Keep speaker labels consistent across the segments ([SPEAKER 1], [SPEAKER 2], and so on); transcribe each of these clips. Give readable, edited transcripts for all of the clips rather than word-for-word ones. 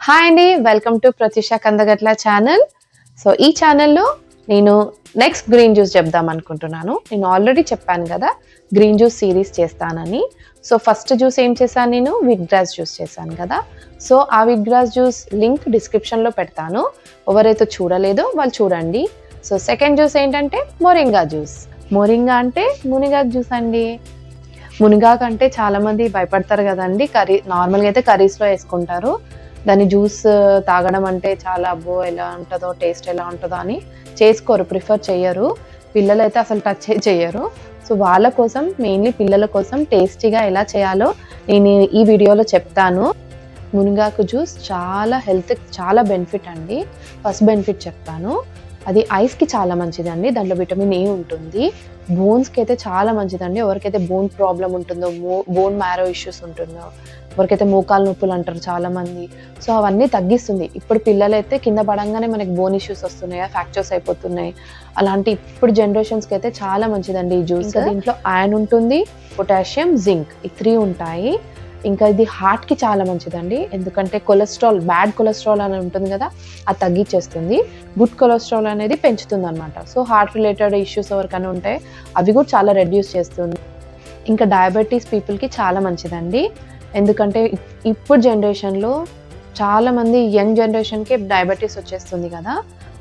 [SPEAKER 1] Hi అండి, welcome to Pratyusha Kandagatla channel. So ఈ ఛానల్లో నేను నెక్స్ట్ గ్రీన్ జ్యూస్ చెప్దాం అనుకుంటున్నాను. నేను ఆల్రెడీ చెప్పాను కదా గ్రీన్ జ్యూస్ సిరీస్ చేస్తానని. సో ఫస్ట్ జ్యూస్ ఏం చేశాను, నేను వీట్ గ్రాస్ జ్యూస్ చేశాను కదా. సో ఆ వీట్ గ్రాస్ జ్యూస్ లింక్ డిస్క్రిప్షన్లో పెడతాను, ఎవరైతే చూడలేదో వాళ్ళు చూడండి. సో సెకండ్ జ్యూస్ ఏంటంటే మొరింగా జ్యూస్. మొరింగా అంటే మునిగాకు జ్యూస్ అండి. మునిగాకు అంటే చాలామంది భయపడతారు కదండి, నార్మల్గా అయితే కర్రీస్లో వేసుకుంటారు. దాని జ్యూస్ తాగడం అంటే చాలా అబ్బో ఎలా ఉంటుందో, టేస్ట్ ఎలా ఉంటుందో అని చేసుకోరు, ప్రిఫర్ చేయరు. పిల్లలు అయితే అసలు టచ్ చేయరు. సో వాళ్ళ కోసం, మెయిన్లీ పిల్లల కోసం టేస్టీగా ఎలా చేయాలో నేను ఈ వీడియోలో చెప్తాను. మునగాకు జ్యూస్ చాలా హెల్త్కి చాలా బెనిఫిట్ అండి. ఫస్ట్ బెనిఫిట్ చెప్తాను, అది ఐస్కి చాలా మంచిదండి. దాంట్లో విటమిన్ ఏ ఉంటుంది. బోన్స్కి అయితే చాలా మంచిదండి. ఎవరికైతే బోన్ ప్రాబ్లం ఉంటుందో, బోన్ మ్యారో ఇష్యూస్ ఉంటుందో, ఎవరికైతే మోకాలు నొప్పులు అంటారు చాలామంది, సో అవన్నీ తగ్గిస్తుంది. ఇప్పుడు పిల్లలైతే కింద పడంగానే మనకి బోన్ ఇష్యూస్ వస్తున్నాయి, ఫ్రాక్చర్స్ అయిపోతున్నాయి. అలాంటి ఇప్పుడు జనరేషన్స్కి అయితే చాలా మంచిదండి ఈ జ్యూస్. దీంట్లో ఐరన్ ఉంటుంది, పొటాషియం, జింక్, ఈ 3 ఉంటాయి. ఇంకా ఇది హార్ట్కి చాలా మంచిదండి, ఎందుకంటే కొలెస్ట్రాల్, బ్యాడ్ కొలెస్ట్రాల్ అని ఉంటుంది కదా, అది తగ్గించేస్తుంది. గుడ్ కొలెస్ట్రాల్ అనేది పెంచుతుంది అనమాట. సో హార్ట్ రిలేటెడ్ ఇష్యూస్ ఎవరికైనా ఉంటే అవి కూడా చాలా రెడ్యూస్ చేస్తుంది. ఇంకా డయాబెటీస్ పీపుల్కి చాలా మంచిదండి, ఎందుకంటే ఇప్పుడు జనరేషన్లో చాలామంది యంగ్ జనరేషన్కి డయాబెటీస్ వచ్చేస్తుంది కదా.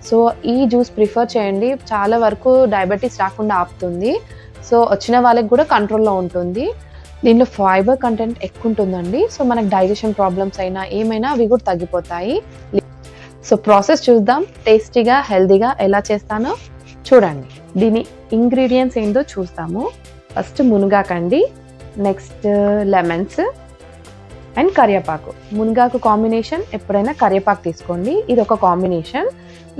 [SPEAKER 1] సో ఈ జ్యూస్ ప్రిఫర్ చేయండి, చాలా వరకు డయాబెటీస్ రాకుండా ఆపుతుంది. సో వచ్చిన వాళ్ళకి కూడా కంట్రోల్లో ఉంటుంది. దీనిలో ఫైబర్ కంటెంట్ ఎక్కువ ఉంటుందండి. సో మనకు డైజెషన్ ప్రాబ్లమ్స్ అయినా ఏమైనా అవి కూడా తగ్గిపోతాయి. సో ప్రాసెస్ చూద్దాం, టేస్టీగా హెల్తీగా ఎలా చేస్తానో చూడండి. దీని ఇంగ్రీడియంట్స్ ఏంటో చూస్తాము. ఫస్ట్ మునగాకండి, నెక్స్ట్ లెమన్స్ అండ్ కరివేపాకు. మునగాకు కాంబినేషన్ ఎప్పుడైనా కరివేపాకు తీసుకోండి, ఇది ఒక కాంబినేషన్.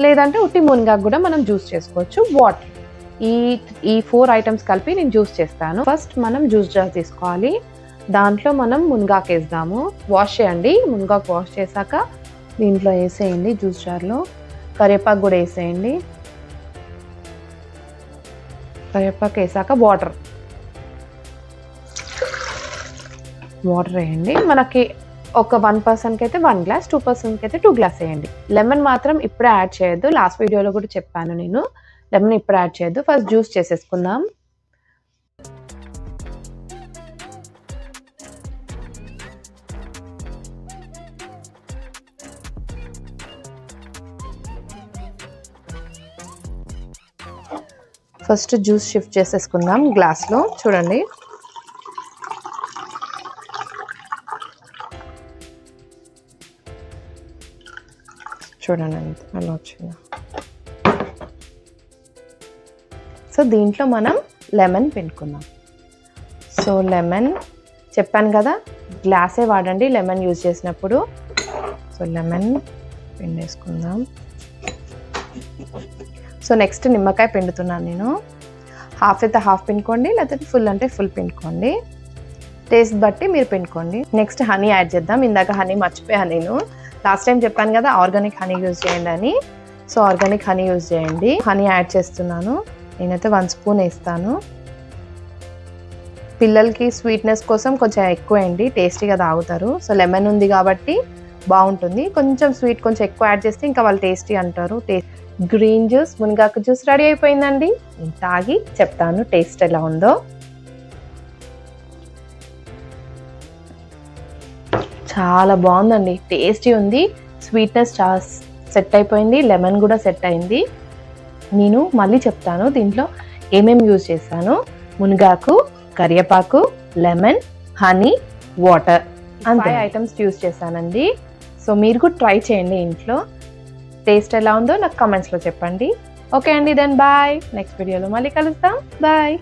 [SPEAKER 1] లేదంటే ఉట్టి మునగాకు కూడా మనం జ్యూస్ చేసుకోవచ్చు. వాటర్, ఈ 4 ఐటమ్స్ కలిపి నేను జ్యూస్ చేస్తాను. ఫస్ట్ మనం జ్యూస్ జార్ తీసుకోవాలి, దాంట్లో మనం మునగాకు వేద్దాము. వాష్ చేయండి, మునగాకు వాష్ చేశాక దీంట్లో వేసేయండి జ్యూస్ జార్లో. కరివేపాకు కూడా వేసేయండి. కరివేపాకు వేసాక వాటర్ వేయండి. మనకి ఒక 1 పర్సన్కి అయితే 1 గ్లాస్, 2 పర్సన్కి అయితే 2 గ్లాస్ వేయండి. లెమన్ మాత్రం ఇప్పుడే యాడ్ చేయొద్దు, లాస్ట్ వీడియోలో కూడా చెప్పాను నేను, లెమన్ ఇప్పుడు యాడ్ చేయొద్దు. ఫస్ట్ జ్యూస్ చేసేసుకుందాం. ఫస్ట్ జ్యూస్ షిఫ్ట్ చేసేసుకుందాం గ్లాస్లో. చూడండి, చూడండి అలా వచ్చిందా. సో దీంట్లో మనం లెమన్ పిండుకుందాం. సో లెమన్ చెప్పాను కదా, గ్లాసే వాడండి లెమన్ యూజ్ చేసినప్పుడు. సో లెమన్ పిండేసుకుందాం. సో నెక్స్ట్ నిమ్మకాయ పిండుతున్నాను నేను. హాఫ్ అయితే హాఫ్ పిండుకోండి, లేకపోతే ఫుల్ అంటే ఫుల్ పిండుకోండి, టేస్ట్ బట్టి మీరు పిండుకోండి. నెక్స్ట్ హనీ యాడ్ చేద్దాం. ఇందాక హనీ మర్చిపోయాను నేను, లాస్ట్ టైం చెప్పాను కదా ఆర్గానిక్ హనీ యూజ్ చేయండి అని. సో ఆర్గానిక్ హనీ యూజ్ చేయండి. హనీ యాడ్ చేస్తున్నాను, నేనైతే 1 స్పూన్ వేస్తాను. పిల్లలకి స్వీట్నెస్ కోసం కొంచెం ఎక్కువ వేయండి, టేస్టీగా తాగుతారు. సో లెమన్ ఉంది కాబట్టి బాగుంటుంది. కొంచెం స్వీట్ కొంచెం ఎక్కువ యాడ్ చేస్తే ఇంకా వాళ్ళు టేస్టీ అంటారు. గ్రీన్ జ్యూస్, మునగాకు జ్యూస్ రెడీ అయిపోయిందండి. నేను తాగి చెప్తాను టేస్ట్ ఎలా ఉందో. చాలా బాగుందండి, టేస్టీ ఉంది, స్వీట్నెస్ చాలా సెట్ అయిపోయింది, లెమన్ కూడా సెట్ అయింది. నేను మళ్ళీ చెప్తాను దీంట్లో ఏమేమి యూజ్ చేశాను. మునగాకు, కరివేపాకు, lemon, honey, water, 5 items use చేశానండి. సో మీరు కూడా ట్రై చేయండి ఇంట్లో. టేస్ట్ ఎలా ఉందో నాకు కమెంట్స్లో చెప్పండి. ఓకే అండి, దెన్ బాయ్. నెక్స్ట్ వీడియోలో మళ్ళీ కలుస్తాం. బాయ్.